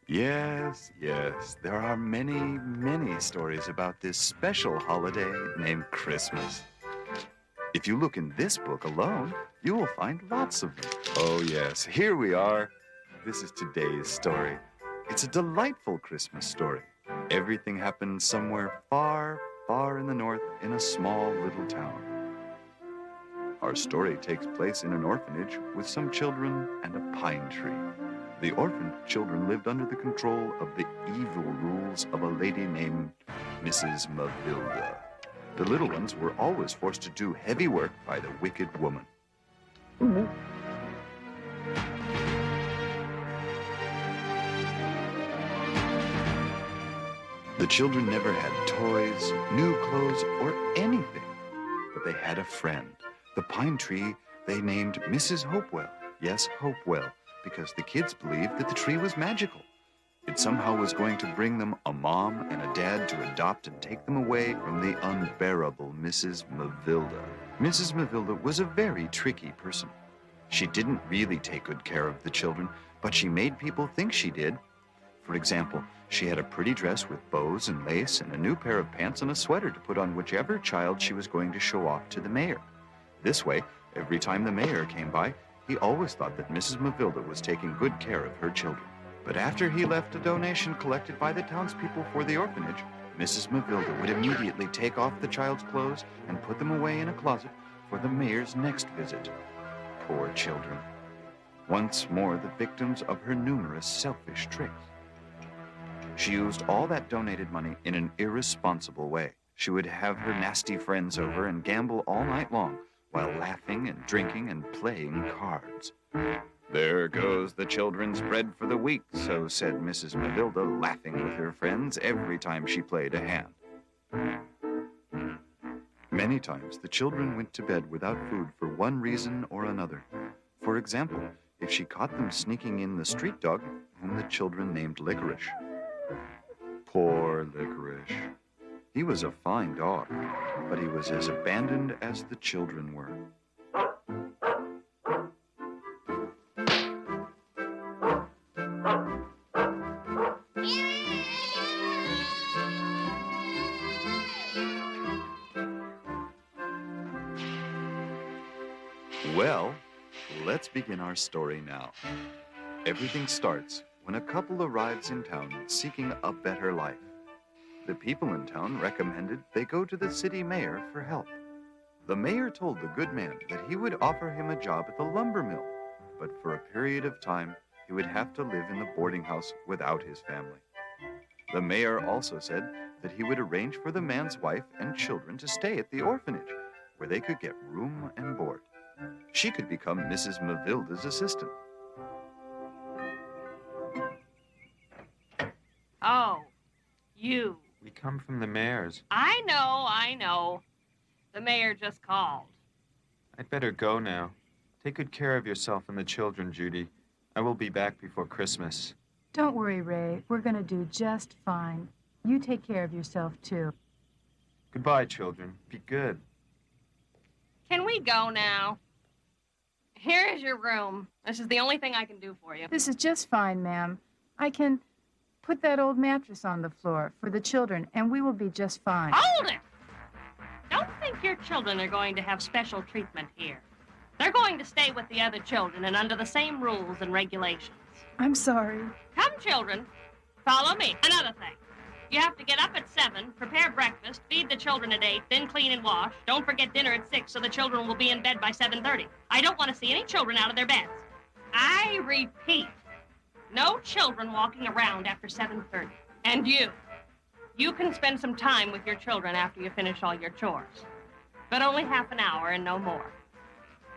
Yes, yes, there are many, many stories about this special holiday named Christmas. If you look in this book alone, you will find lots of them. Oh, yes, here we are. This is today's story. It's a delightful Christmas story. Everything happened somewhere far, far in the north in a small little town. Our story takes place in an orphanage with some children and a pine tree. The orphaned children lived under the control of the evil rules of a lady named Mrs. Mavilda. The little ones were always forced to do heavy work by the wicked woman. The children never had toys, new clothes, or anything. But they had a friend. The pine tree they named Mrs. Hopewell. Yes, Hopewell, because the kids believed that the tree was magical. It somehow was going to bring them a mom and a dad to adopt and take them away from the unbearable Mrs. Mavilda. Mrs. Mavilda was a very tricky person. She didn't really take good care of the children, but she made people think she did. For example, she had a pretty dress with bows and lace and a new pair of pants and a sweater to put on whichever child she was going to show off to the mayor. This way, every time the mayor came by, he always thought that Mrs. Mavilda was taking good care of her children. But after he left a donation collected by the townspeople for the orphanage, Mrs. Mavilda would immediately take off the child's clothes and put them away in a closet for the mayor's next visit. Poor children. Once more the victims of her numerous selfish tricks. She used all that donated money in an irresponsible way. She would have her nasty friends over and gamble all night long, while laughing and drinking and playing cards. There goes the children's bread for the week, so said Mrs. Mavilda, laughing with her friends every time she played a hand. Many times the children went to bed without food for one reason or another. For example, if she caught them sneaking in the street dog, whom the children named Licorice. Poor Licorice. He was a fine dog, but he was as abandoned as the children were. Well, let's begin our story now. Everything starts when a couple arrives in town seeking a better life. The people in town recommended they go to the city mayor for help. The mayor told the good man that he would offer him a job at the lumber mill, but for a period of time, he would have to live in the boarding house without his family. The mayor also said that he would arrange for the man's wife and children to stay at the orphanage, where they could get room and board. She could become Mrs. Mavilda's assistant. Oh, you. We come from the mayor's. I know. The mayor just called. I'd better go now. Take good care of yourself and the children, Judy. I will be back before Christmas. Don't worry, Ray. We're going to do just fine. You take care of yourself, too. Goodbye, children. Be good. Can we go now? Here is your room. This is the only thing I can do for you. This is just fine, ma'am. I can put that old mattress on the floor for the children, and we will be just fine. Hold it! Don't think your children are going to have special treatment here. They're going to stay with the other children and under the same rules and regulations. I'm sorry. Come, children. Follow me. Another thing. You have to get up at 7, prepare breakfast, feed the children at 8, then clean and wash. Don't forget dinner at 6 so the children will be in bed by 7:30. I don't want to see any children out of their beds. I repeat, no children walking around after 7:30. And you can spend some time with your children after you finish all your chores. But only half an hour and no more.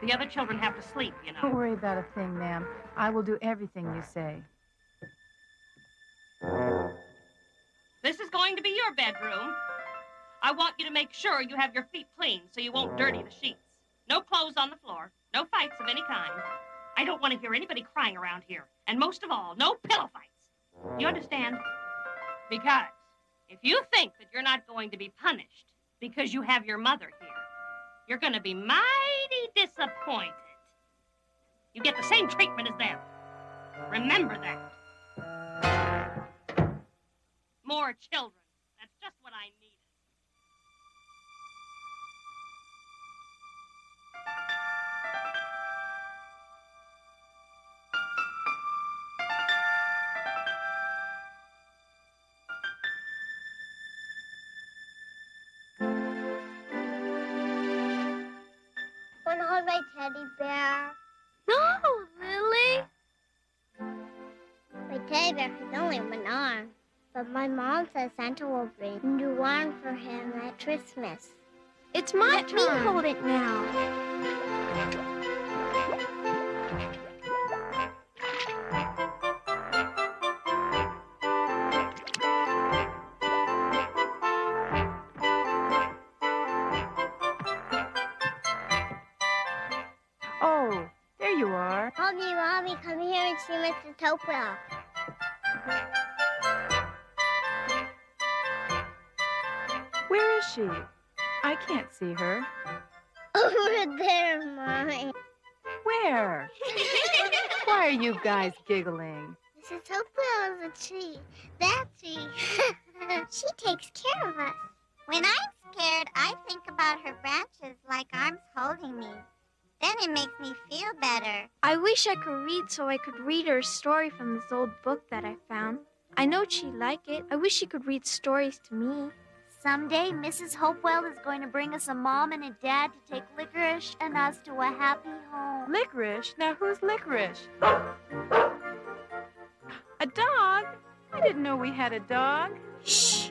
The other children have to sleep, you know. Don't worry about a thing, ma'am. I will do everything you say. This is going to be your bedroom. I want you to make sure you have your feet clean so you won't dirty the sheets. No clothes on the floor. No fights of any kind. I don't want to hear anybody crying around here. And most of all, no pillow fights. You understand? Because if you think that you're not going to be punished because you have your mother here, you're going to be mighty disappointed. You get the same treatment as them. Remember that. More children. That's just what I needed. Want to hold my teddy bear? No, Lily. My teddy bear has only one arm, but my mom says Santa will bring a new arm for him at Christmas. It's my turn. Let me hold it now. Oh, there you are. Hold me, Mommy. Come here and see Mr. Topwell. Where is she? I can't see her. Over there, Mommy. Where? Why are you guys giggling? Mrs. Hopewell is a tree. That tree. She takes care of us. When I'm scared, I think about her branches like arms holding me. Then it makes me feel better. I wish I could read so I could read her a story from this old book that I found. I know she'd like it. I wish she could read stories to me. Someday, Mrs. Hopewell is going to bring us a mom and a dad to take Licorice and us to a happy home. Licorice? Now who's Licorice? A dog? I didn't know we had a dog. Shh!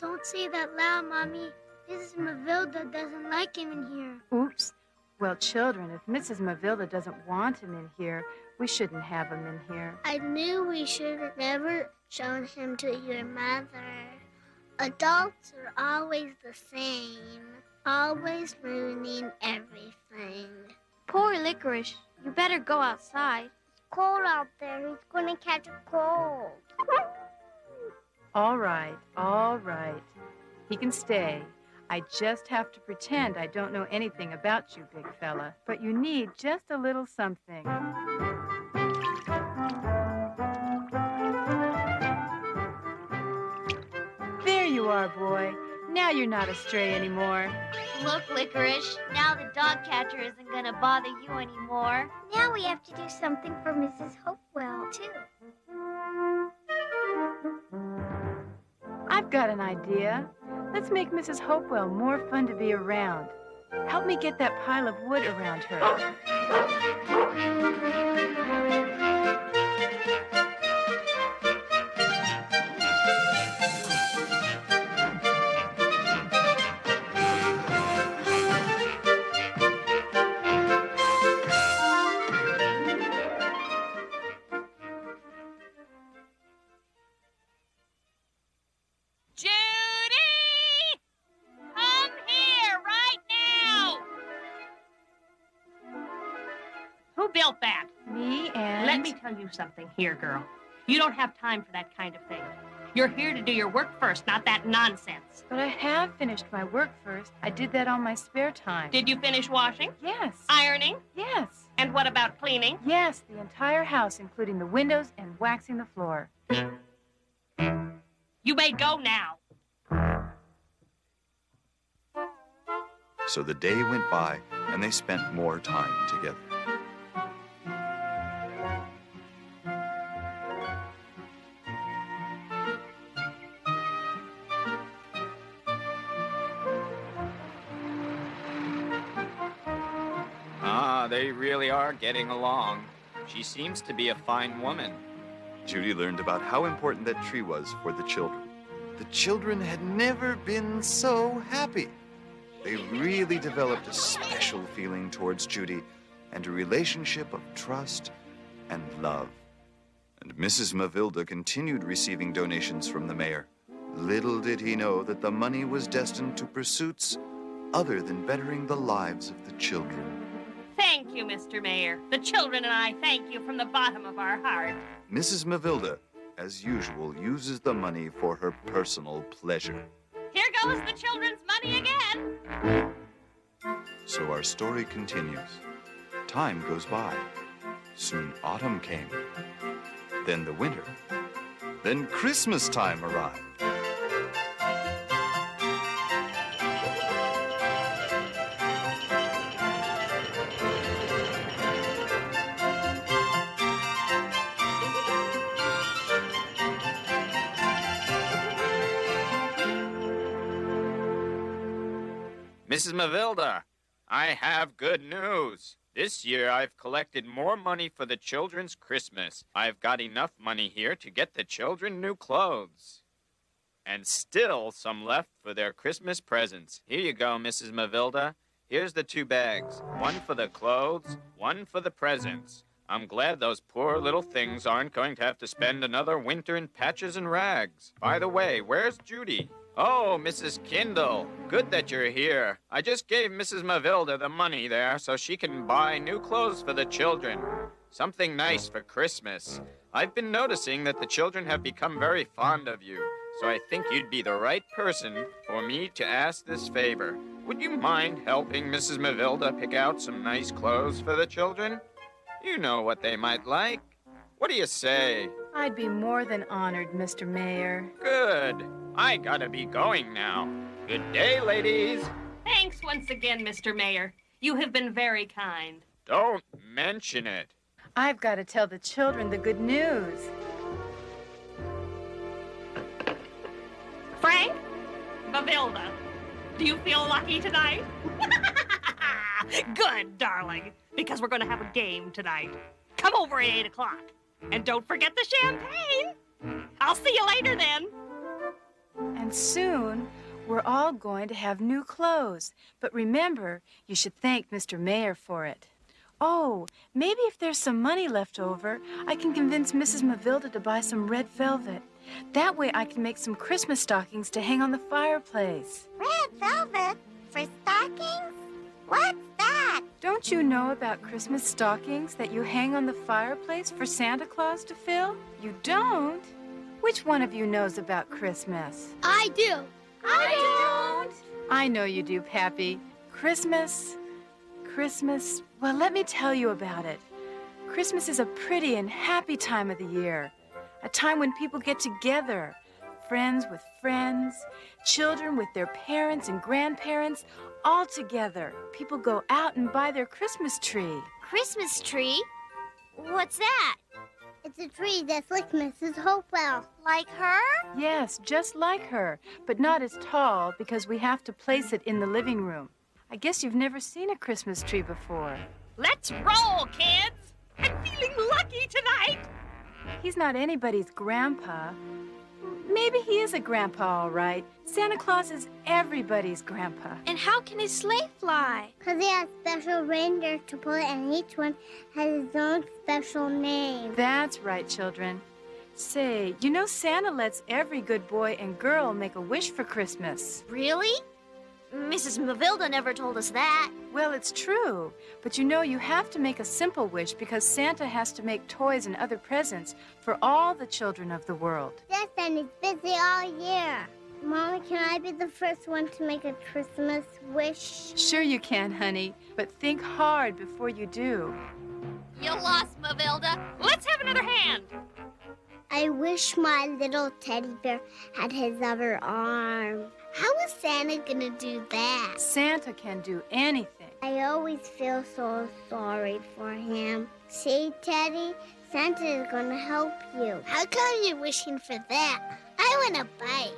Don't say that loud, Mommy. Mrs. Mavilda doesn't like him in here. Oops. Well, children, if Mrs. Mavilda doesn't want him in here, we shouldn't have him in here. I knew we should have never shown him to your mother. Adults are always the same, always ruining everything. Poor Licorice, you better go outside. It's cold out there. He's going to catch a cold. All right, all right. He can stay. I just have to pretend I don't know anything about you, big fella. But you need just a little something. There you are, boy. Now you're not a stray anymore. Look, Licorice, now the dog catcher isn't going to bother you anymore. Now we have to do something for Mrs. Hopewell, too. I've got an idea. Let's make Mrs. Hopewell more fun to be around. Help me get that pile of wood around her. Built that? Me and... Let me tell you something here, girl. You don't have time for that kind of thing. You're here to do your work first, not that nonsense. But I have finished my work first. I did that on my spare time. Did you finish washing? Yes. Ironing? Yes. And what about cleaning? Yes, the entire house, including the windows and waxing the floor. You may go now. So the day went by, and they spent more time together. They really are getting along. She seems to be a fine woman. Judy learned about how important that tree was for the children. The children had never been so happy. They really developed a special feeling towards Judy and a relationship of trust and love. And Mrs. Mavilda continued receiving donations from the mayor. Little did he know that the money was destined to pursuits other than bettering the lives of the children. Thank you, Mr. Mayor. The children and I thank you from the bottom of our heart. Mrs. Mavilda, as usual, uses the money for her personal pleasure. Here goes the children's money again. So our story continues. Time goes by. Soon autumn came. Then the winter. Then Christmas time arrived. Mrs. Mavilda, I have good news. This year I've collected more money for the children's Christmas. I've got enough money here to get the children new clothes. And still some left for their Christmas presents. Here you go, Mrs. Mavilda. Here's the 2 bags. One for the clothes, one for the presents. I'm glad those poor little things aren't going to have to spend another winter in patches and rags. By the way, where's Judy? Oh, Mrs. Kindle, good that you're here. I just gave Mrs. Mavilda the money there so she can buy new clothes for the children. Something nice for Christmas. I've been noticing that the children have become very fond of you, so I think you'd be the right person for me to ask this favor. Would you mind helping Mrs. Mavilda pick out some nice clothes for the children? You know what they might like. What do you say? I'd be more than honored, Mr. Mayor. Good. I gotta be going now. Good day, ladies. Thanks once again, Mr. Mayor. You have been very kind. Don't mention it. I've got to tell the children the good news. Frank? Mavilda, do you feel lucky tonight? Good, darling, because we're going to have a game tonight. Come over at 8 o'clock. And don't forget the champagne. I'll see you later then. And soon, we're all going to have new clothes. But remember, you should thank Mr. Mayor for it. Oh, maybe if there's some money left over, I can convince Mrs. Mavilda to buy some red velvet. That way I can make some Christmas stockings to hang on the fireplace. Red velvet? For stockings? What's that? Don't you know about Christmas stockings that you hang on the fireplace for Santa Claus to fill? You don't? Which one of you knows about Christmas? I do. I don't. I know you do, Pappy. Christmas, well, let me tell you about it. Christmas is a pretty and happy time of the year. A time when people get together. Friends with friends, children with their parents and grandparents, all together. People go out and buy their Christmas tree. Christmas tree? What's that? It's a tree that's like Mrs. Hopewell. Like her? Yes, just like her, but not as tall because we have to place it in the living room. I guess you've never seen a Christmas tree before. Let's roll, kids. I'm feeling lucky tonight. He's not anybody's grandpa. Maybe he is a grandpa, all right. Santa Claus is everybody's grandpa. And how can his sleigh fly? Because he has special reindeer to pull it, and each one has his own special name. That's right, children. Say, you know Santa lets every good boy and girl make a wish for Christmas. Really? Mrs. Mavilda never told us that. Well, it's true. But you know you have to make a simple wish because Santa has to make toys and other presents for all the children of the world. Yes, and he's busy all year. Mommy, can I be the first one to make a Christmas wish? Sure you can, honey. But think hard before you do. You lost, Mavilda. Let's have another hand. I wish my little teddy bear had his other arm. How is Santa gonna do that? Santa can do anything. I always feel so sorry for him. See, Teddy, Santa is gonna help you. How come you're wishing for that? I want a bike.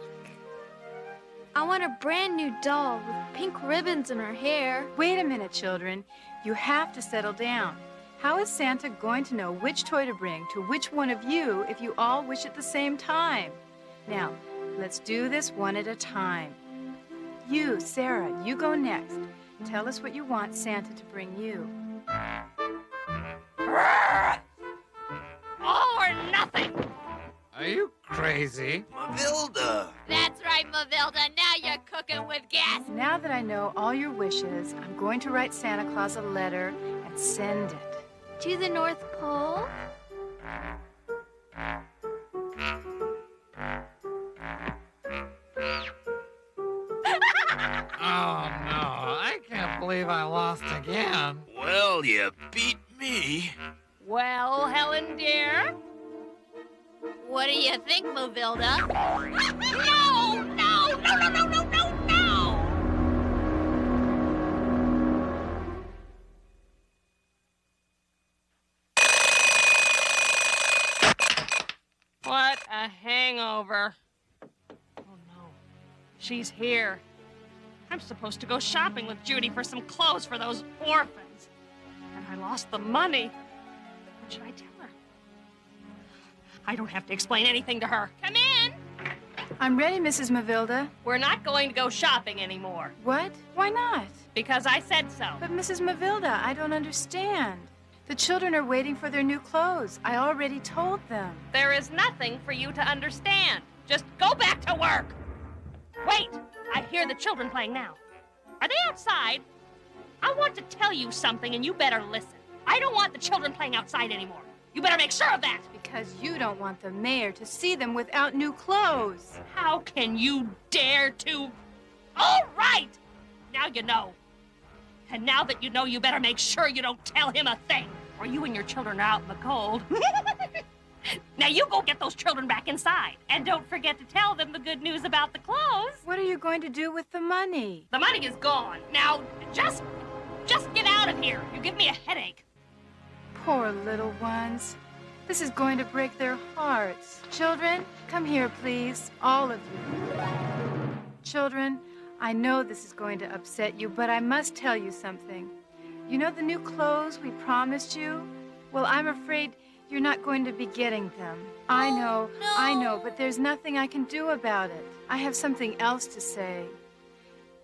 I want a brand new doll with pink ribbons in her hair. Wait a minute, children. You have to settle down. How is Santa going to know which toy to bring to which one of you if you all wish at the same time? Now, let's do this one at a time. You, Sarah, you go next. Tell us what you want Santa to bring you. All or nothing. Are you crazy? Mavilda! That's right, Mavilda. Now you're cooking with gas. Now that I know all your wishes, I'm going to write Santa Claus a letter and send it. To the North Pole? Oh, no. I can't believe I lost again. Well, you beat me. Well, Helen, dear? What do you think, Mavilda? No! No! No, no, no, no, no, no! What a hangover. Oh, no. She's here. I'm supposed to go shopping with Judy for some clothes for those orphans. And I lost the money. What should I tell her? I don't have to explain anything to her. Come in! I'm ready, Mrs. Mavilda. We're not going to go shopping anymore. What? Why not? Because I said so. But Mrs. Mavilda, I don't understand. The children are waiting for their new clothes. I already told them. There is nothing for you to understand. Just go back to work. Wait, I hear the children playing now. Are they outside? I want to tell you something, and you better listen. I don't want the children playing outside anymore. You better make sure of that. Because you don't want the mayor to see them without new clothes. How can you dare to... All right! Now you know. And now that you know, you better make sure you don't tell him a thing, or you and your children are out in the cold. Now you go get those children back inside. And don't forget to tell them the good news about the clothes. What are you going to do with the money? The money is gone. Now, just get out of here. You give me a headache. Poor little ones. This is going to break their hearts. Children, come here, please. All of you. Children, I know this is going to upset you, but I must tell you something. You know the new clothes we promised you? Well, I'm afraid you're not going to be getting them. I know, but there's nothing I can do about it. I have something else to say.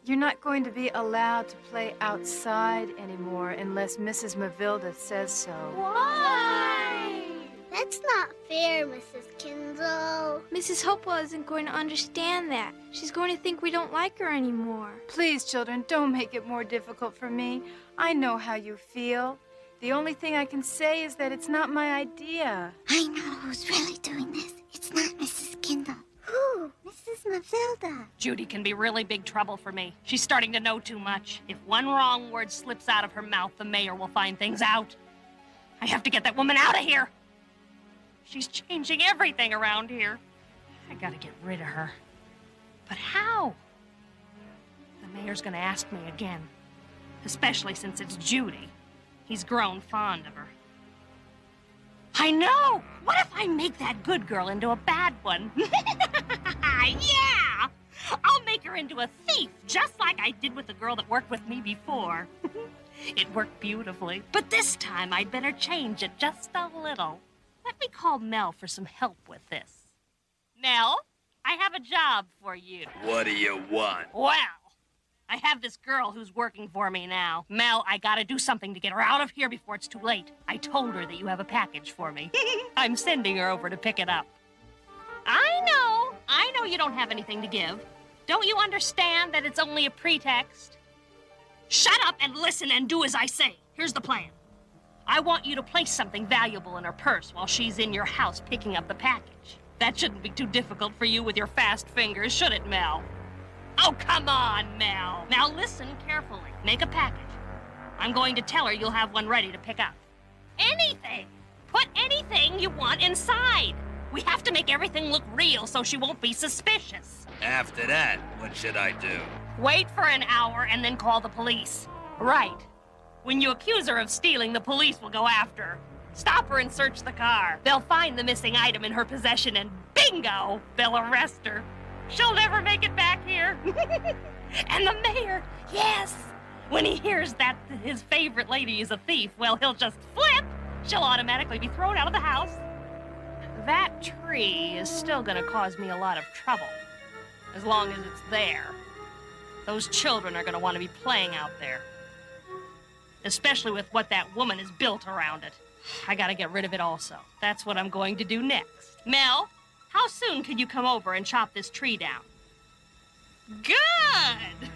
You're not going to be allowed to play outside anymore unless Mrs. Mavilda says so. Why? That's not fair, Mrs. Kindle. Mrs. Hopewell isn't going to understand that. She's going to think we don't like her anymore. Please, children, don't make it more difficult for me. I know how you feel. The only thing I can say is that it's not my idea. I know who's really doing this. It's not Mrs. Kindle. Who? Mrs. Mavilda. Judy can be really big trouble for me. She's starting to know too much. If one wrong word slips out of her mouth, the mayor will find things out. I have to get that woman out of here. She's changing everything around here. I gotta get rid of her. But how? The mayor's gonna ask me again. Especially since it's Judy. He's grown fond of her. I know! What if I make that good girl into a bad one? Yeah! I'll make her into a thief, just like I did with the girl that worked with me before. It worked beautifully. But this time, I'd better change it just a little. Let me call Mel for some help with this. Mel, I have a job for you. What do you want? Well, I have this girl who's working for me now. Mel, I gotta do something to get her out of here before it's too late. I told her that you have a package for me. I'm sending her over to pick it up. I know you don't have anything to give. Don't you understand that it's only a pretext? Shut up and listen and do as I say. Here's the plan. I want you to place something valuable in her purse while she's in your house picking up the package. That shouldn't be too difficult for you with your fast fingers, should it, Mel? Oh, come on, Mel. Now listen carefully. Make a package. I'm going to tell her you'll have one ready to pick up. Anything. Put anything you want inside. We have to make everything look real so she won't be suspicious. After that, what should I do? Wait for an hour and then call the police. Right. When you accuse her of stealing, the police will go after her. Stop her and search the car. They'll find the missing item in her possession and bingo, they'll arrest her. She'll never make it back here. And the mayor, yes. When he hears that his favorite lady is a thief, well, he'll just flip. She'll automatically be thrown out of the house. That tree is still gonna cause me a lot of trouble. As long as it's there. Those children are gonna want to be playing out there. Especially with what that woman has built around it. I gotta get rid of it also. That's what I'm going to do next. Mel, how soon can you come over and chop this tree down? Good!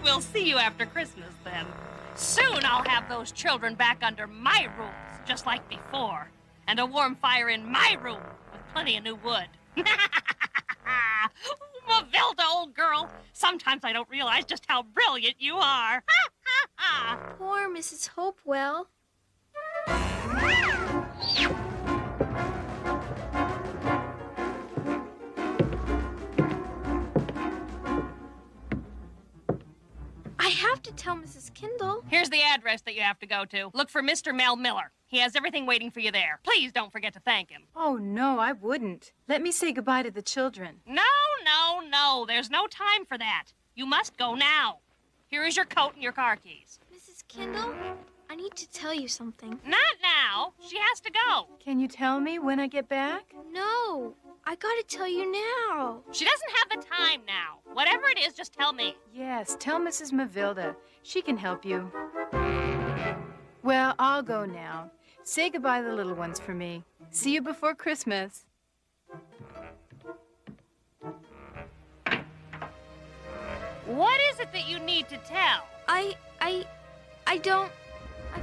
We'll see you after Christmas, then. Soon I'll have those children back under my rules, just like before. And a warm fire in my room with plenty of new wood. Mavilda, old girl. Sometimes I don't realize just how brilliant you are. Poor Mrs. Hopewell. I have to tell Mrs. Kendall. Here's the address that you have to go to. Look for Mr. Mel Miller. He has everything waiting for you there. Please don't forget to thank him. Oh, no, I wouldn't. Let me say goodbye to the children. No. There's no time for that. You must go now. Here is your coat and your car keys. Mrs. Kendall, I need to tell you something. Not now. She has to go. Can you tell me when I get back? No, I gotta tell you now. She doesn't have the time now. Whatever it is, just tell me. Yes, tell Mrs. Mavilda. She can help you. Well, I'll go now. Say goodbye to the little ones for me. See you before Christmas. What is it that you need to tell? I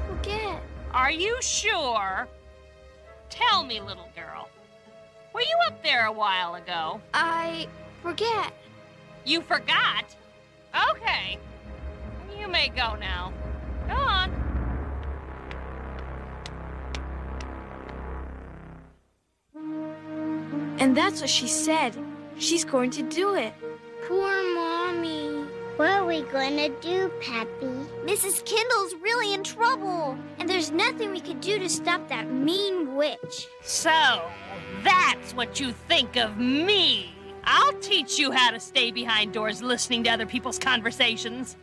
forget. Are you sure? Tell me, little girl. Were you up there a while ago? I forget. You forgot? Okay. You may go now. Go on. And that's what she said. She's going to do it. Poor Mommy. What are we going to do, Pappy? Mrs. Kendall's really in trouble. And there's nothing we could do to stop that mean witch. So, that's what you think of me. I'll teach you how to stay behind doors listening to other people's conversations.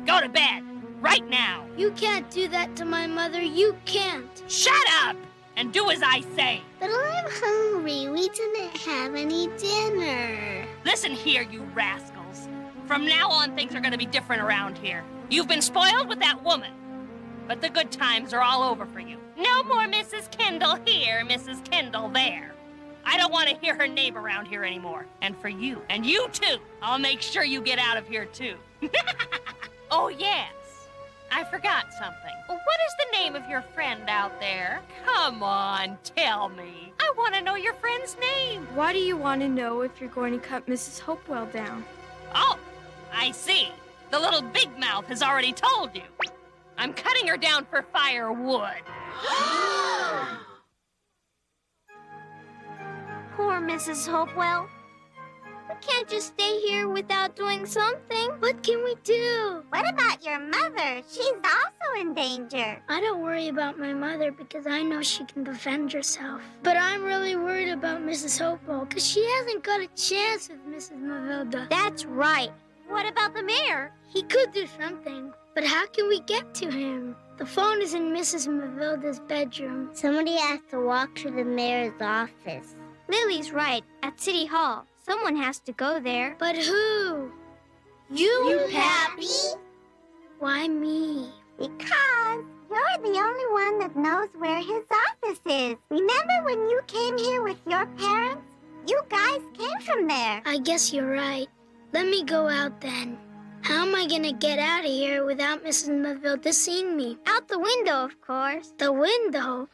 Go to bed, right now. You can't do that to my mother. You can't. Shut up and do as I say. But I'm hungry. We didn't have any dinner. Listen here, you rascals. From now on, things are going to be different around here. You've been spoiled with that woman. But the good times are all over for you. No more Mrs. Kendall here, Mrs. Kendall there. I don't want to hear her name around here anymore. And for you, and you too, I'll make sure you get out of here too. Oh, yes. I forgot something. What is the name of your friend out there? Come on, tell me. I want to know your friend's name. Why do you want to know if you're going to cut Mrs. Hopewell down? Oh, I see. The little big mouth has already told you. I'm cutting her down for firewood. Poor Mrs. Hopewell. We can't just stay here without doing something. What can we do? What about your mother? She's also in danger. I don't worry about my mother because I know she can defend herself. But I'm really worried about Mrs. Hopewell because she hasn't got a chance with Mrs. Mavilda. That's right. What about the mayor? He could do something, but how can we get to him? The phone is in Mrs. Mavilda's bedroom. Somebody has to walk to the mayor's office. Lily's right. At City Hall. Someone has to go there. But who? You, Pappy? Why me? Because you're the only one that knows where his office is. Remember when you came here with your parents? You guys came from there. I guess you're right. Let me go out then. How am I gonna get out of here without Mrs. Mavilda seeing me? Out the window, of course. The window?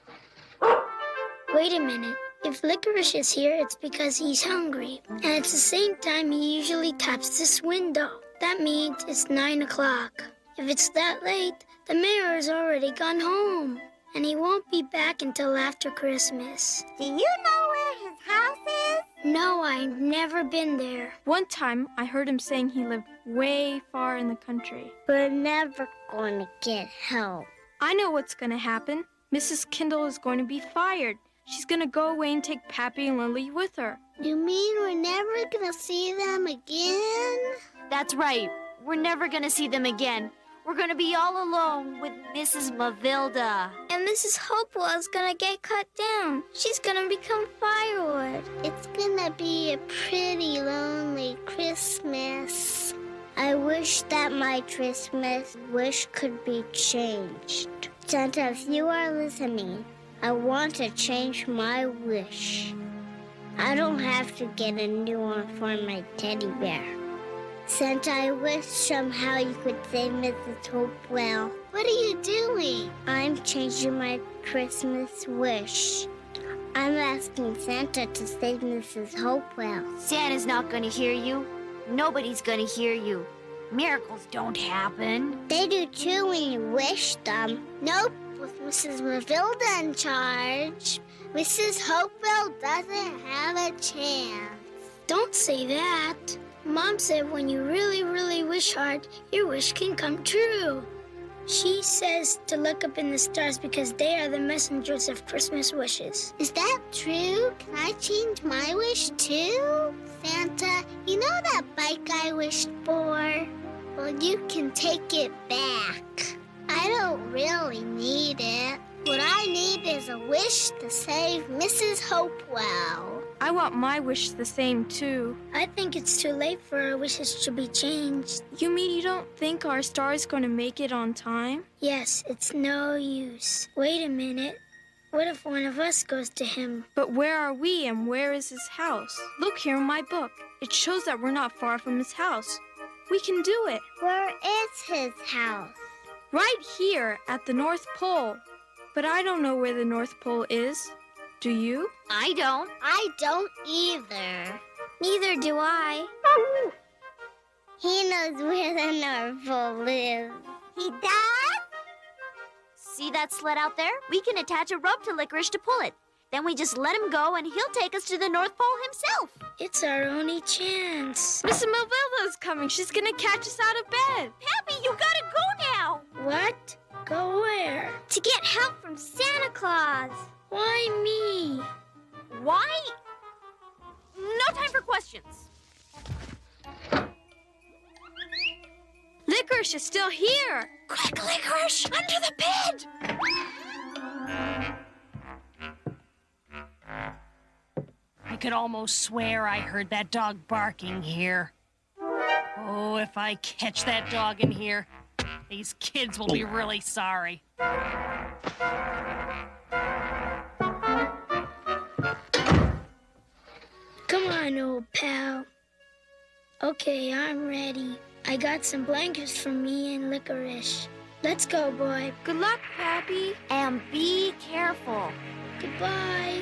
Wait a minute. If Licorice is here, it's because he's hungry. And it's the same time he usually taps this window. That means it's 9 o'clock. If it's that late, the mayor has already gone home. And he won't be back until after Christmas. Do you know where his house is? No, I've never been there. One time, I heard him saying he lived way far in the country. We're never going to get help. I know what's going to happen. Mrs. Kendall is going to be fired. She's going to go away and take Pappy and Lily with her. You mean we're never gonna see them again? That's right. We're never gonna see them again. We're gonna be all alone with Mrs. Mavilda. And Mrs. Hopewell's gonna get cut down. She's gonna become firewood. It's gonna be a pretty lonely Christmas. I wish that my Christmas wish could be changed. Santa, if you are listening, I want to change my wish. I don't have to get a new one for my teddy bear. Santa, I wish somehow you could save Mrs. Hopewell. What are you doing? I'm changing my Christmas wish. I'm asking Santa to save Mrs. Hopewell. Santa's not gonna hear you. Nobody's gonna hear you. Miracles don't happen. They do too when you wish them. Nope, with Mrs. Mavilda in charge, Mrs. Hopewell doesn't have a chance. Don't say that. Mom said when you really, really wish hard, your wish can come true. She says to look up in the stars because they are the messengers of Christmas wishes. Is that true? Can I change my wish too? Santa, you know that bike I wished for? Well, you can take it back. I don't really need it. What I need is a wish to save Mrs. Hopewell. I want my wish the same, too. I think it's too late for our wishes to be changed. You mean you don't think our star is going to make it on time? Yes, it's no use. Wait a minute. What if one of us goes to him? But where are we and where is his house? Look here in my book. It shows that we're not far from his house. We can do it. Where is his house? Right here at the North Pole. But I don't know where the North Pole is. Do you? I don't. I don't either. Neither do I. He knows where the North Pole is. He does? See that sled out there? We can attach a rope to Licorice to pull it. Then we just let him go and he'll take us to the North Pole himself. It's our only chance. Mrs. Mavilda's coming. She's gonna catch us out of bed. Pappy, you gotta go now. What? Go where? To get help from Santa Claus. Why me? Why? No time for questions. Licorice is still here. Quick, Licorice, under the bed. I could almost swear I heard that dog barking here. Oh, if I catch that dog in here, these kids will be really sorry. Come on, old pal. Okay, I'm ready. I got some blankets for me and Licorice. Let's go, boy. Good luck, Pappy. And be careful. Goodbye.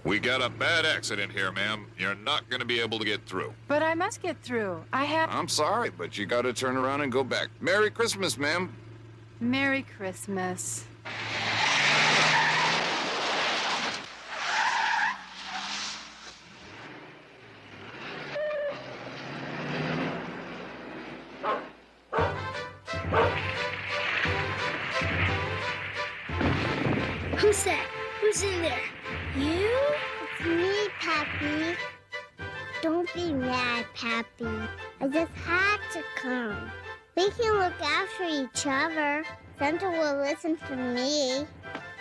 We got a bad accident here, ma'am. You're not going to be able to get through. But I must get through. I have... I'm sorry, but you got to turn around and go back. Merry Christmas, ma'am. Merry Christmas. Who's that? Who's in there? You? It's me, Pappy. Don't be mad, Pappy. I just had to come. We can look after each other. Santa will listen to me.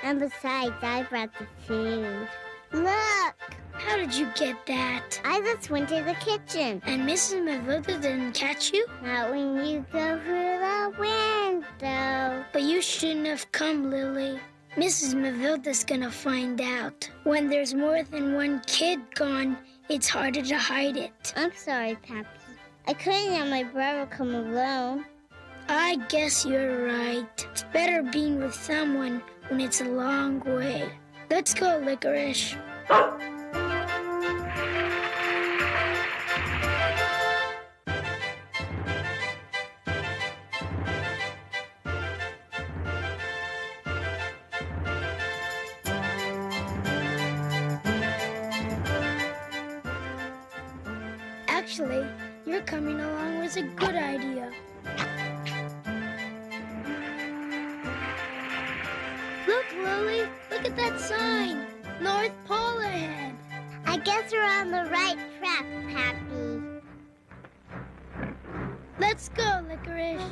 And besides, I brought the food. Look! How did you get that? I just went to the kitchen. And Mrs. Mavilda didn't catch you? Not when you go through the window. But you shouldn't have come, Lily. Mrs. Mavilda's gonna find out. When there's more than one kid gone, it's harder to hide it. I'm sorry, Pappy. I couldn't let my brother come alone. I guess you're right. It's better being with someone when it's a long way. Let's go, Licorice. Actually, your coming along was a good idea. Lily, look at that sign. North Pole ahead. I guess we're on the right track, Pappy. Let's go, Licorice.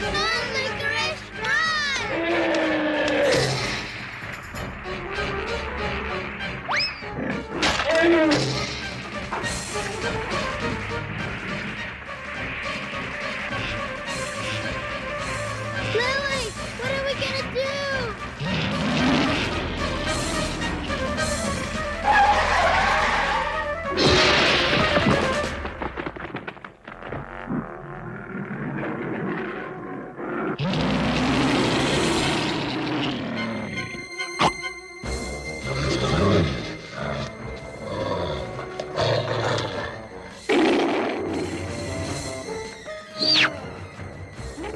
Run, Licorice, run! Lily, what are we gonna do?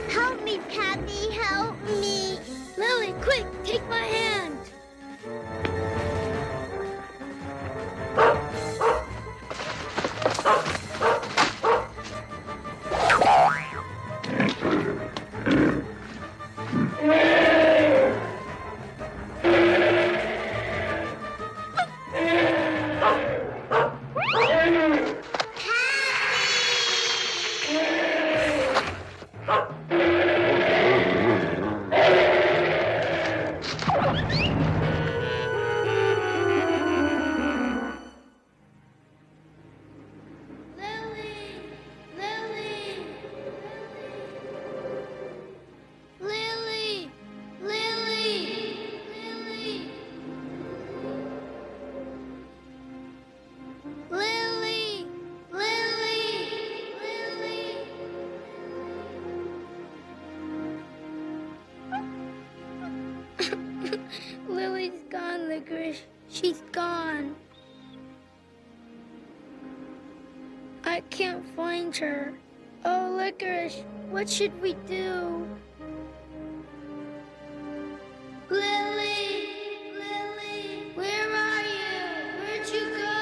Help me, Pappy, help me. Lily, quick, take my hand. Lily! Lily's gone, Licorice. She's gone. I can't find her. Oh, Licorice, what should we do? Lily! Where are you? Where'd you go?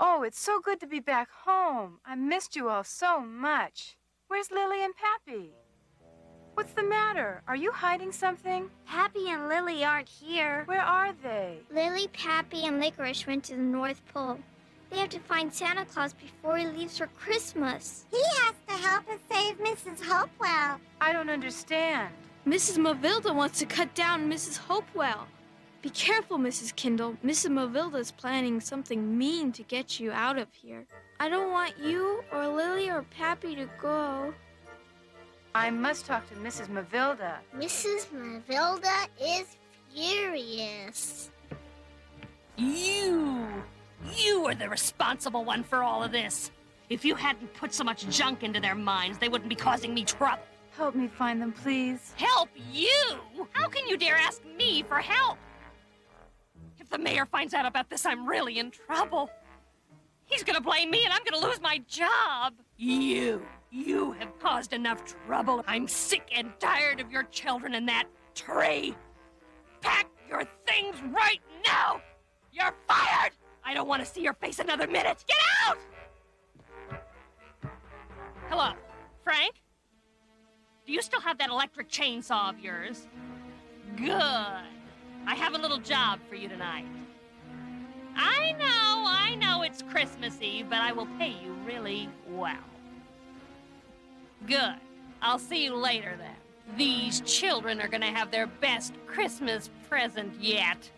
Oh, it's so good to be back home. I missed you all so much. Where's Lily and Pappy? What's the matter? Are you hiding something? Pappy and Lily aren't here. Where are they? Lily, Pappy, and Licorice went to the North Pole. They have to find Santa Claus before he leaves for Christmas. He has to help us save Mrs. Hopewell. I don't understand. Mrs. Mavilda wants to cut down Mrs. Hopewell. Be careful, Mrs. Kindle. Mrs. Mavilda's planning something mean to get you out of here. I don't want you or Lily or Pappy to go. I must talk to Mrs. Mavilda. Mrs. Mavilda is furious. You are the responsible one for all of this. If you hadn't put so much junk into their minds, they wouldn't be causing me trouble. Help me find them, please. Help you? How can you dare ask me for help? If the mayor finds out about this, I'm really in trouble. He's gonna blame me and I'm gonna lose my job. You have caused enough trouble. I'm sick and tired of your children in that tree. Pack your things right now. You're fired. I don't want to see your face another minute. Get out! Hello, Frank? Do you still have that electric chainsaw of yours? Good. I have a little job for you tonight. I know it's Christmas Eve, but I will pay you really well. Good. I'll see you later then. These children are gonna have their best Christmas present yet.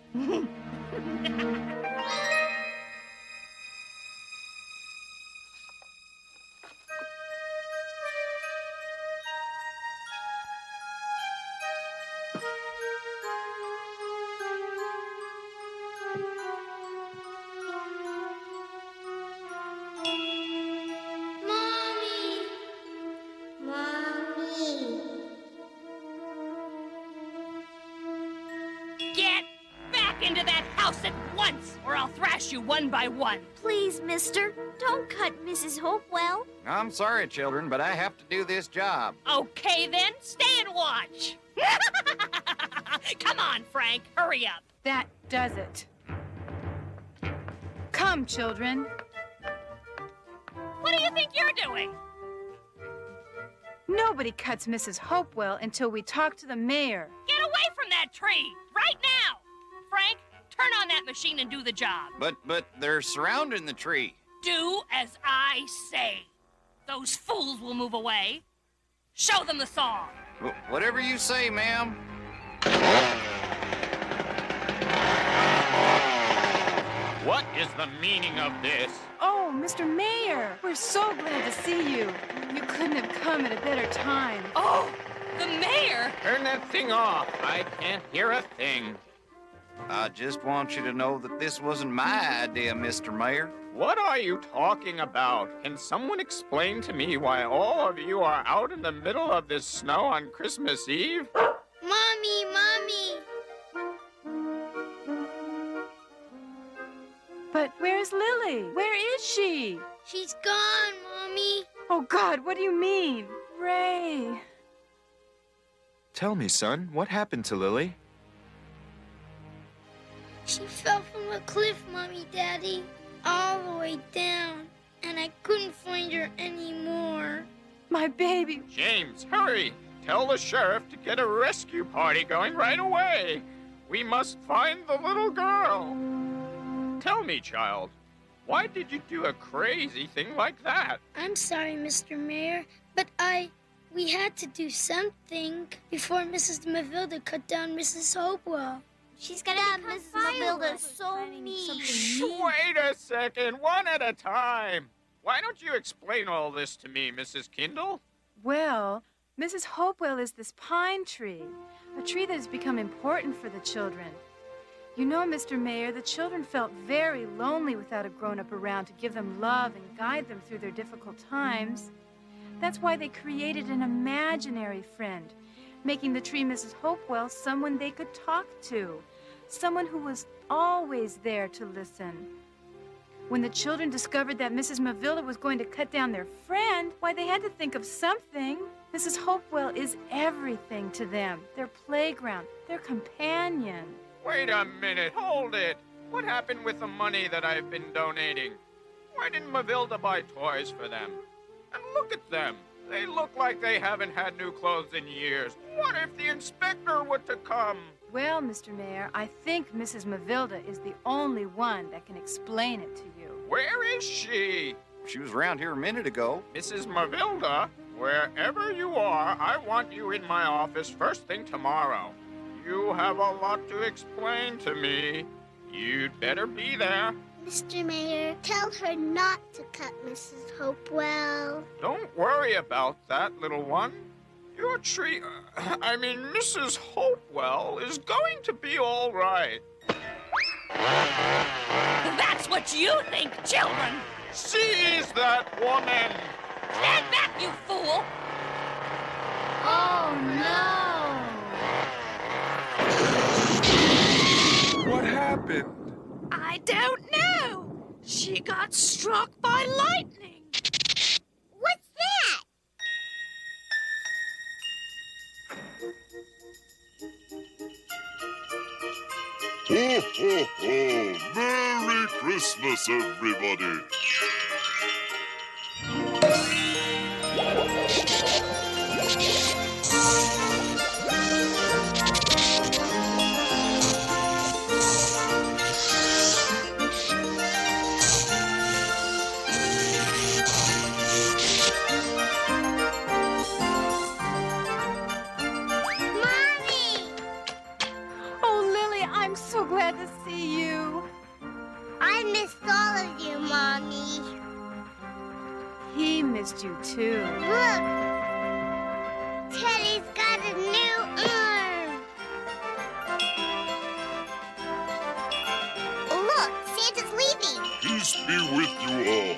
Get back back into that house at once, or I'll thrash you one by one. Please, mister, don't cut Mrs. Hopewell. I'm sorry, children, but I have to do this job. Okay, then. Stay and watch. Come on, Frank. Hurry up. That does it. Come, children. What do you think you're doing? Nobody cuts Mrs. Hopewell until we talk to the mayor. Get away from that tree, right now. Frank, turn on that machine and do the job. But they're surrounding the tree. Do as I say. Those fools will move away. Show them the saw. Whatever you say, ma'am. What is the meaning of this? Oh, Mr. Mayor, we're so glad to see you. You couldn't have come at a better time. Oh, the mayor? Turn that thing off. I can't hear a thing. I just want you to know that this wasn't my idea, Mr. Mayor. What are you talking about? Can someone explain to me why all of you are out in the middle of this snow on Christmas Eve? Mommy, Mommy! But where's Lily? Where is she? She's gone, Mommy. Oh, God, what do you mean? Ray. Tell me, son, what happened to Lily? She fell from a cliff, Mommy, Daddy, all the way down, and I couldn't find her anymore. My baby. James, hurry! Tell the sheriff to get a rescue party going right away. We must find the little girl. Tell me, child, why did you do a crazy thing like that? I'm sorry, Mr. Mayor, but we had to do something before Mrs. Mavilda cut down Mrs. Hopewell. She's gonna become Mrs. Mavilda's so mean. Wait a second, one at a time. Why don't you explain all this to me, Mrs. Kindle? Well, Mrs. Hopewell is this pine tree, a tree that has become important for the children. You know, Mr. Mayor, the children felt very lonely without a grown-up around to give them love and guide them through their difficult times. That's why they created an imaginary friend, making the tree Mrs. Hopewell someone they could talk to, someone who was always there to listen. When the children discovered that Mrs. Mavilda was going to cut down their friend, why, they had to think of something. Mrs. Hopewell is everything to them, their playground, their companion. Wait a minute, hold it. What happened with the money that I've been donating? Why didn't Mavilda buy toys for them? And look at them. They look like they haven't had new clothes in years. What if the inspector were to come? Well, Mr. Mayor, I think Mrs. Mavilda is the only one that can explain it to you. Where is she? She was around here a minute ago. Mrs. Mavilda, wherever you are, I want you in my office first thing tomorrow. You have a lot to explain to me. You'd better be there. Mr. Mayor, tell her not to cut Mrs. Hopewell. Don't worry about that, little one. Your tree, Mrs. Hopewell is going to be all right. That's what you think, children. Seize that woman. Stand back, you fool. Oh, no. What happened? I don't know. She got struck by lightning. What's that? Ho, ho, ho! Merry Christmas, everybody! Glad to see you. I missed all of you, Mommy. He missed you too. Look! Teddy's got a new arm. Look, Santa's leaving. Peace be with you all.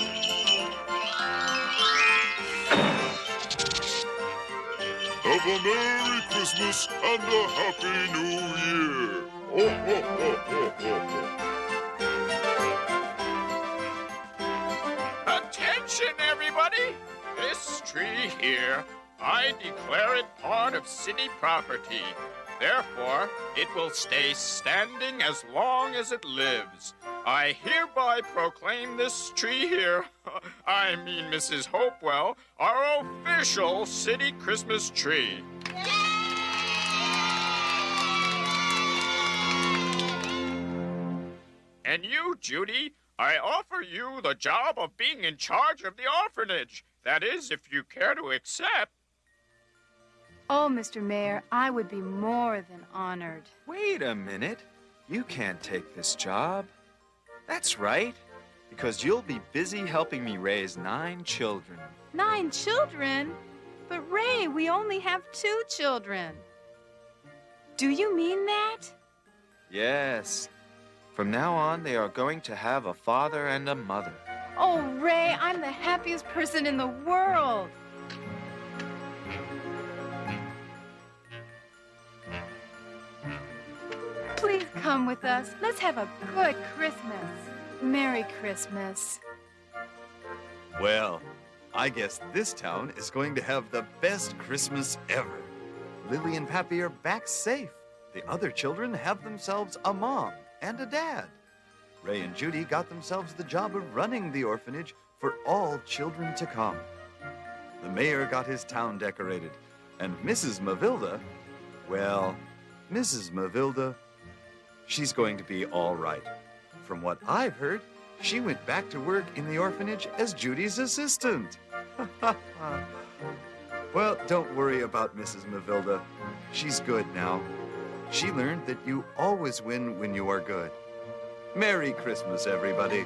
Have a Merry Christmas and a Happy New Year. Ho, ho, ho, ho, tree here, I declare it part of city property. Therefore, it will stay standing as long as it lives. I hereby proclaim this tree here, I mean Mrs. Hopewell, our official city Christmas tree. And you, Judy, I offer you the job of being in charge of the orphanage. That is, if you care to accept. Oh, Mr. Mayor, I would be more than honored. Wait a minute. You can't take this job. That's right, because you'll be busy helping me raise 9 children. 9 children? But Ray, we only have 2 children. Do you mean that? Yes. From now on, they are going to have a father and a mother. Oh, Ray, I'm the happiest person in the world. Please come with us. Let's have a good Christmas. Merry Christmas. Well, I guess this town is going to have the best Christmas ever. Lily and Pappy are back safe. The other children have themselves a mom and a dad. Ray and Judy got themselves the job of running the orphanage for all children to come. The mayor got his town decorated, and Mrs. Mavilda, well, Mrs. Mavilda, she's going to be all right. From what I've heard, she went back to work in the orphanage as Judy's assistant. Well, don't worry about Mrs. Mavilda. She's good now. She learned that you always win when you are good. Merry Christmas, everybody.